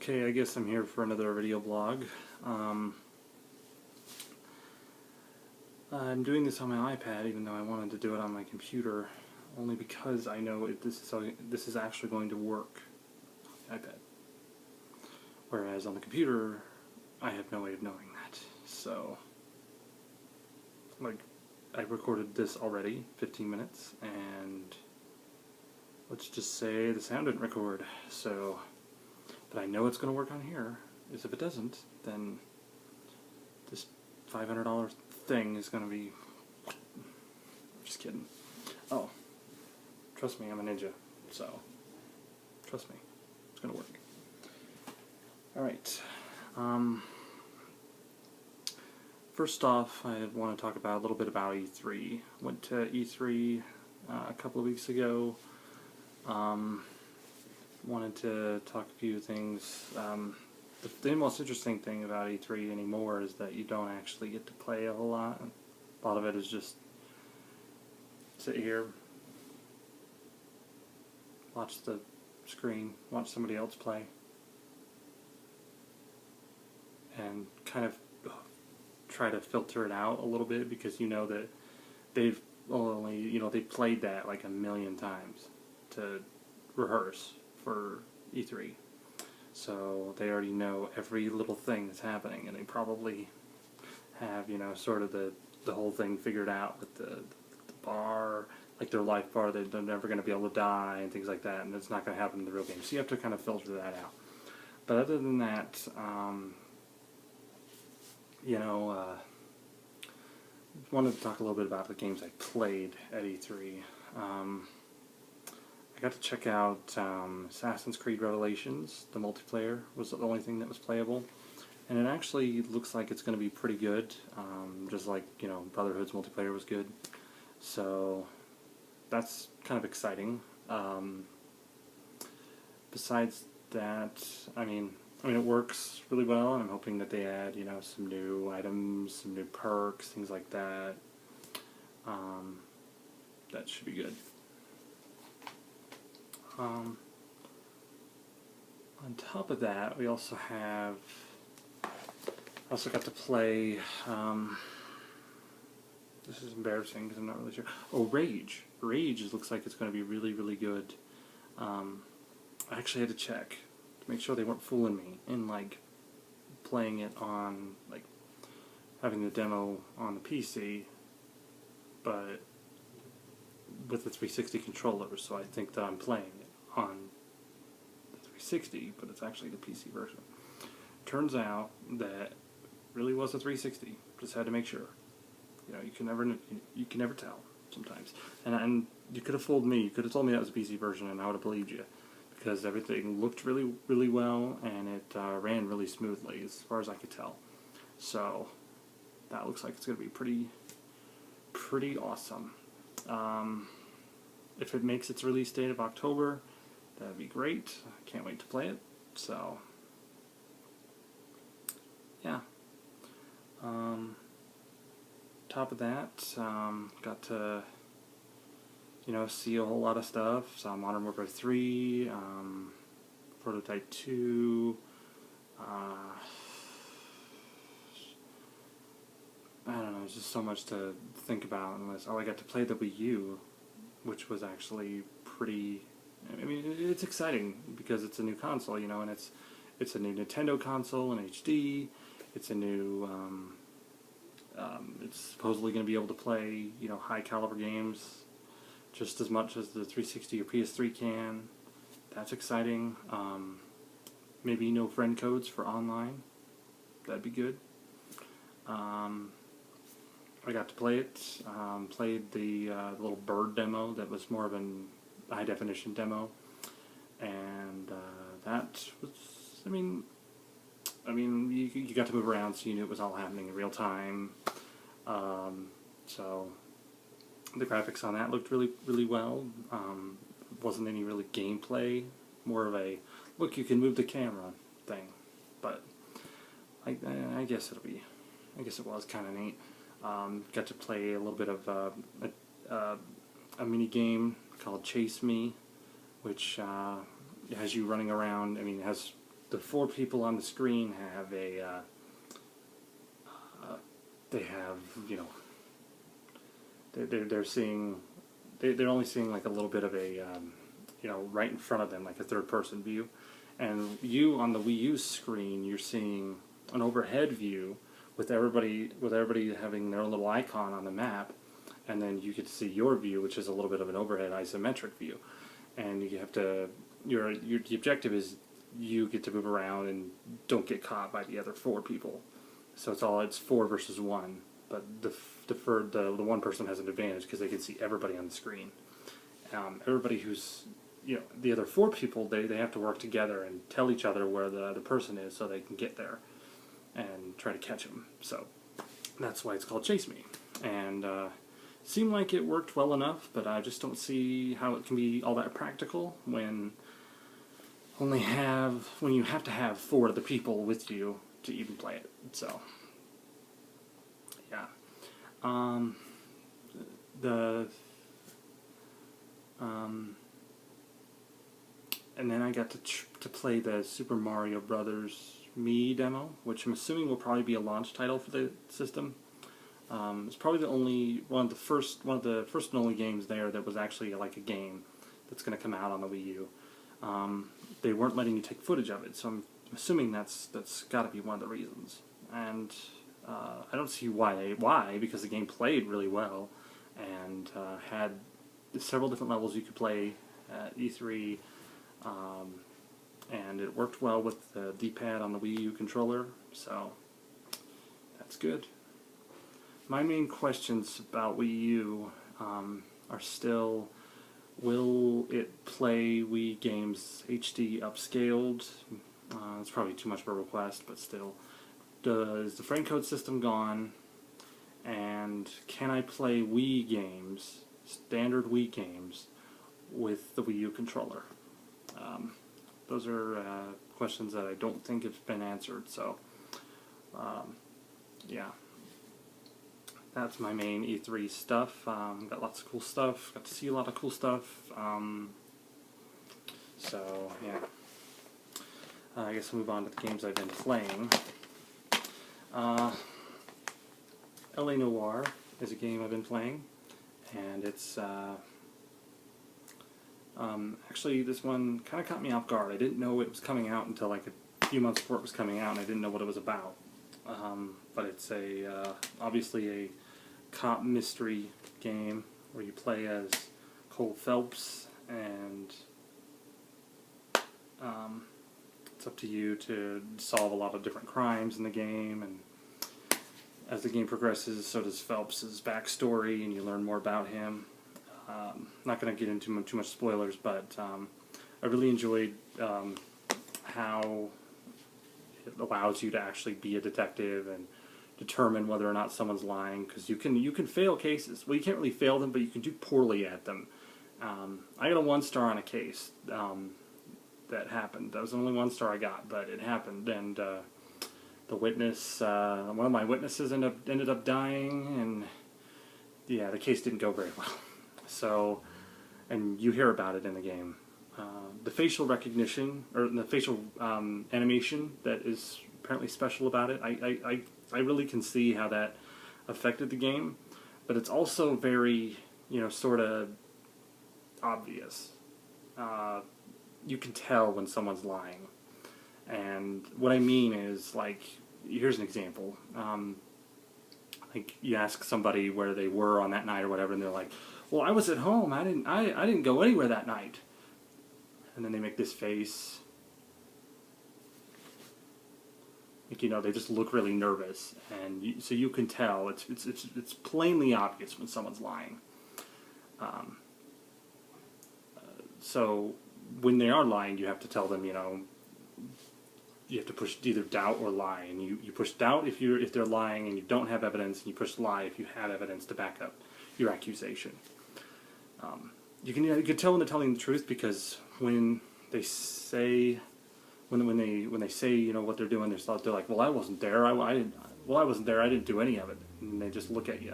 Okay, I guess I'm here for another video blog. I'm doing this on my iPad, even though I wanted to do it on my computer, only because I know this is actually going to work on the iPad. Whereas on the computer, I have no way of knowing that. So, like, I recorded this already, 15 minutes, and let's just say the sound didn't record. So, but I know it's going to work on here. Is if it doesn't, then this $500 thing is going to be... Just kidding. Oh, trust me, I'm a ninja. So, trust me, it's going to work. Alright. First off, I want to talk about a little bit about E3. Went to E3 a couple of weeks ago. Wanted to talk a few things. The most interesting thing about E3 anymore is that you don't actually get to play a whole lot. A lot of it is just sit here, watch the screen, watch somebody else play, and kind of try to filter it out a little bit, because you know that they've played that like a million times to rehearse for E3. So they already know every little thing that's happening, and they probably have, sort of the whole thing figured out with the bar, like their life bar, that they're never going to be able to die and things like that, and it's not going to happen in the real game. So you have to kind of filter that out. But other than that, wanted to talk a little bit about the games I played at E3. I got to check out Assassin's Creed Revelations. The multiplayer was the only thing that was playable, and it actually looks like it's going to be pretty good, just like, Brotherhood's multiplayer was good. So that's kind of exciting. Besides that, I mean it works really well, and I'm hoping that they add, some new items, some new perks, things like that. That should be good. On top of that, we also have... I also got to play... this is embarrassing because I'm not really sure. Oh, Rage. Rage looks like it's going to be really, really good. I actually had to check to make sure they weren't fooling me in, like, playing it on, like, having the demo on the PC, but with the 360 controller, so I think that I'm playing it on the 360, but it's actually the PC version. Turns out that really was a 360. Just had to make sure. You can never tell sometimes. And you could have fooled me. You could have told me that was a PC version, and I would have believed you, because everything looked really, really well, and it ran really smoothly as far as I could tell. So that looks like it's going to be pretty awesome. If it makes its release date of October, that'd be great. I can't wait to play it. So, yeah. Top of that, got to, see a whole lot of stuff. So Modern Warfare 3, Prototype 2, I don't know, there's just so much to think about in this. Oh, I got to play the Wii U, which was actually pretty... it's exciting because it's a new console, and it's a new Nintendo console in HD. It's a new... it's supposedly going to be able to play, high-caliber games just as much as the 360 or PS3 can. That's exciting. Maybe no friend codes for online. That'd be good. I got to play it. Played the little bird demo that was more of a high-definition demo, and that was, you got to move around, so you knew it was all happening in real time. So the graphics on that looked really, really well. Wasn't any really gameplay, more of a look, you can move the camera thing. But I guess it was kind of neat. Got to play a little bit of a mini game called Chase Me, which has you running around. It has the 4 people on the screen have they have, you know, they're seeing, they're only seeing like a little bit of a, you know, right in front of them, like a third-person view. And you on the Wii U screen, you're seeing an overhead view with everybody having their own little icon on the map, and then you get to see your view, which is a little bit of an overhead isometric view. And you have to, the objective is you get to move around and don't get caught by the other 4 people. So it's 4 versus 1, but the one person has an advantage because they can see everybody on the screen. Everybody who's, you know, the other 4 people, they have to work together and tell each other where the other person is so they can get there and try to catch him. So that's why it's called Chase Me. And seemed like it worked well enough, but I just don't see how it can be all that practical when you have to have 4 of the people with you to even play it. So yeah. And then I got to play the Super Mario Brothers Mii demo, which I'm assuming will probably be a launch title for the system. It's probably the only one of the first and only games there that was actually like a game that's going to come out on the Wii U. They weren't letting you take footage of it, so I'm assuming that's got to be one of the reasons. And I don't see why, because the game played really well and had several different levels you could play at E3. And it worked well with the D-pad on the Wii U controller, so that's good. My main questions about Wii U are still, will it play Wii games HD upscaled? It's probably too much of a request, but still. Is the frame code system gone? And can I play Wii games, standard Wii games, with the Wii U controller? Those are questions that I don't think have been answered, so yeah. That's my main E3 stuff. Got lots of cool stuff, got to see a lot of cool stuff, so yeah. I guess I'll move on to the games I've been playing. LA Noire is a game I've been playing, and it's actually, this one kind of caught me off guard. I didn't know it was coming out until like a few months before it was coming out, and I didn't know what it was about. But it's obviously a cop mystery game where you play as Cole Phelps, and it's up to you to solve a lot of different crimes in the game, and as the game progresses, so does Phelps' backstory, and you learn more about him. Not going to get into too much spoilers, but I really enjoyed how it allows you to actually be a detective and determine whether or not someone's lying, because you can fail cases. Well, you can't really fail them, but you can do poorly at them. I got a 1-star on a case that happened. That was the only 1-star I got, but it happened, and the witness, one of my witnesses ended up dying, and yeah, the case didn't go very well. So, and you hear about it in the game. The facial recognition, or the facial animation that is apparently special about it, I really can see how that affected the game, but it's also very, you know, sort of obvious. You can tell when someone's lying. And what I mean is, like, here's an example. Like, you ask somebody where they were on that night or whatever, and they're like, well, I was at home. I didn't go anywhere that night. And then they make this face. Like, you know, they just look really nervous, and so you can tell it's plainly obvious when someone's lying. So when they are lying, you have to tell them, you know, you have to push either doubt or lie, and you push doubt if they're lying and you don't have evidence, and you push lie if you have evidence to back up your accusation. You can tell when they're telling the truth, because when they say when they say, you know, what they're doing, they're like, well, I wasn't there. I didn't do any of it, and they just look at you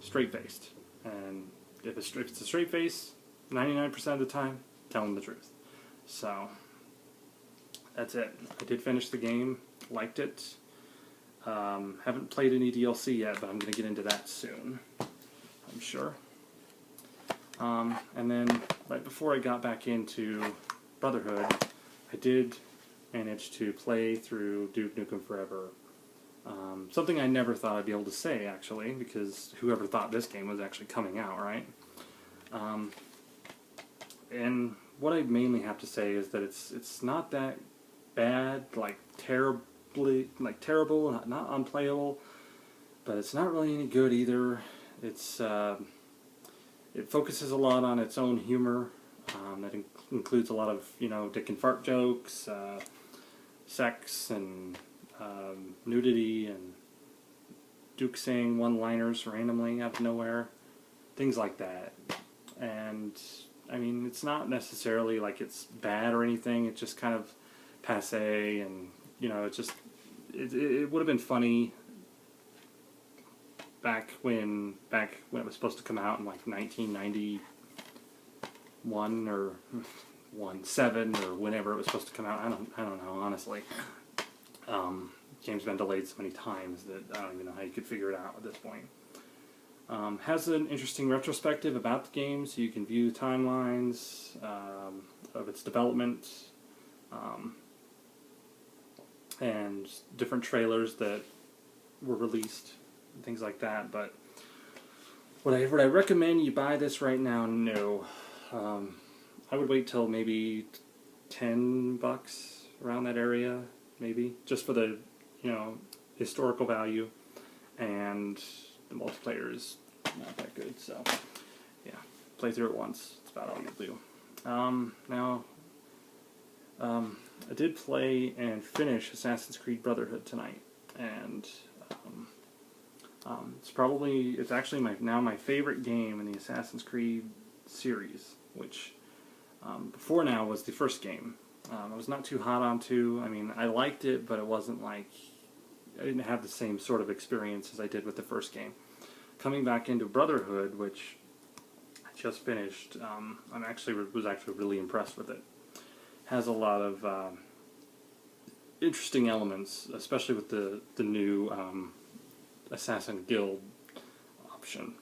straight faced. And if it's a straight face, 99% of the time, tell them the truth. So that's it. I did finish the game, liked it. Haven't played any DLC yet, but I'm going to get into that soon, I'm sure. And then, right before I got back into Brotherhood, I did manage to play through Duke Nukem Forever. Something I never thought I'd be able to say, actually, because whoever thought this game was actually coming out, right? And what I mainly have to say is that it's not that bad, like terrible, not unplayable, but it's not really any good either. It's it focuses a lot on its own humor. That includes a lot of, you know, dick and fart jokes, sex, and nudity, and Duke saying one-liners randomly out of nowhere, things like that. And I mean, it's not necessarily like it's bad or anything. It's just kind of passé, and you know, it would have been funny back when it was supposed to come out in like 1991 or 17 or whenever it was supposed to come out. I don't know, honestly. Game's been delayed so many times that I don't even know how you could figure it out at this point. Has an interesting retrospective about the game, so you can view timelines of its development, and different trailers that were released, and things like that. But would I recommend you buy this right now? No. I would wait till maybe $10, around that area, maybe, just for the, you know, historical value, and the multiplayer is not that good, so yeah, play through it once. That's about all you'll do. I did play and finish Assassin's Creed Brotherhood tonight, and it's actually my favorite game in the Assassin's Creed series, which before now was the first game. I was not too hot on 2. I mean, I liked it, but it wasn't like, I didn't have the same sort of experience as I did with the first game. Coming back into Brotherhood, which I just finished, I was actually really impressed with it. Has a lot of interesting elements, especially with the new Assassin Guild option,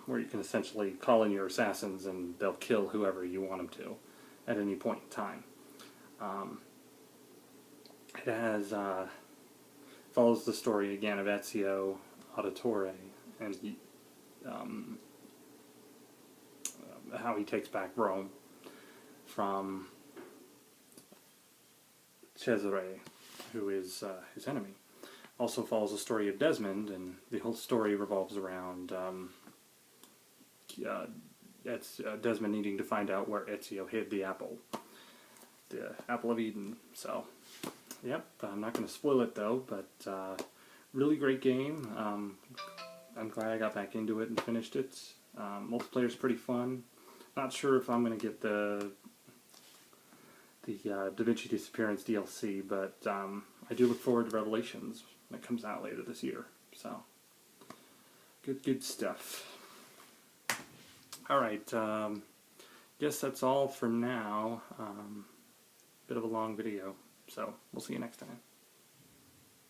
where you can essentially call in your assassins and they'll kill whoever you want them to at any point in time. It has follows the story again of Ezio Auditore and how he takes back Rome from Cesare, who is his enemy. Also follows the story of Desmond, and the whole story revolves around Desmond needing to find out where Ezio hid the apple of Eden. So, yep, I'm not going to spoil it though, but really great game. I'm glad I got back into it and finished it. Multiplayer's pretty fun. Not sure if I'm going to get the Da Vinci Disappearance DLC, but I do look forward to Revelations when it comes out later this year. So, good stuff. Alright, guess that's all for now. Bit of a long video, so we'll see you next time.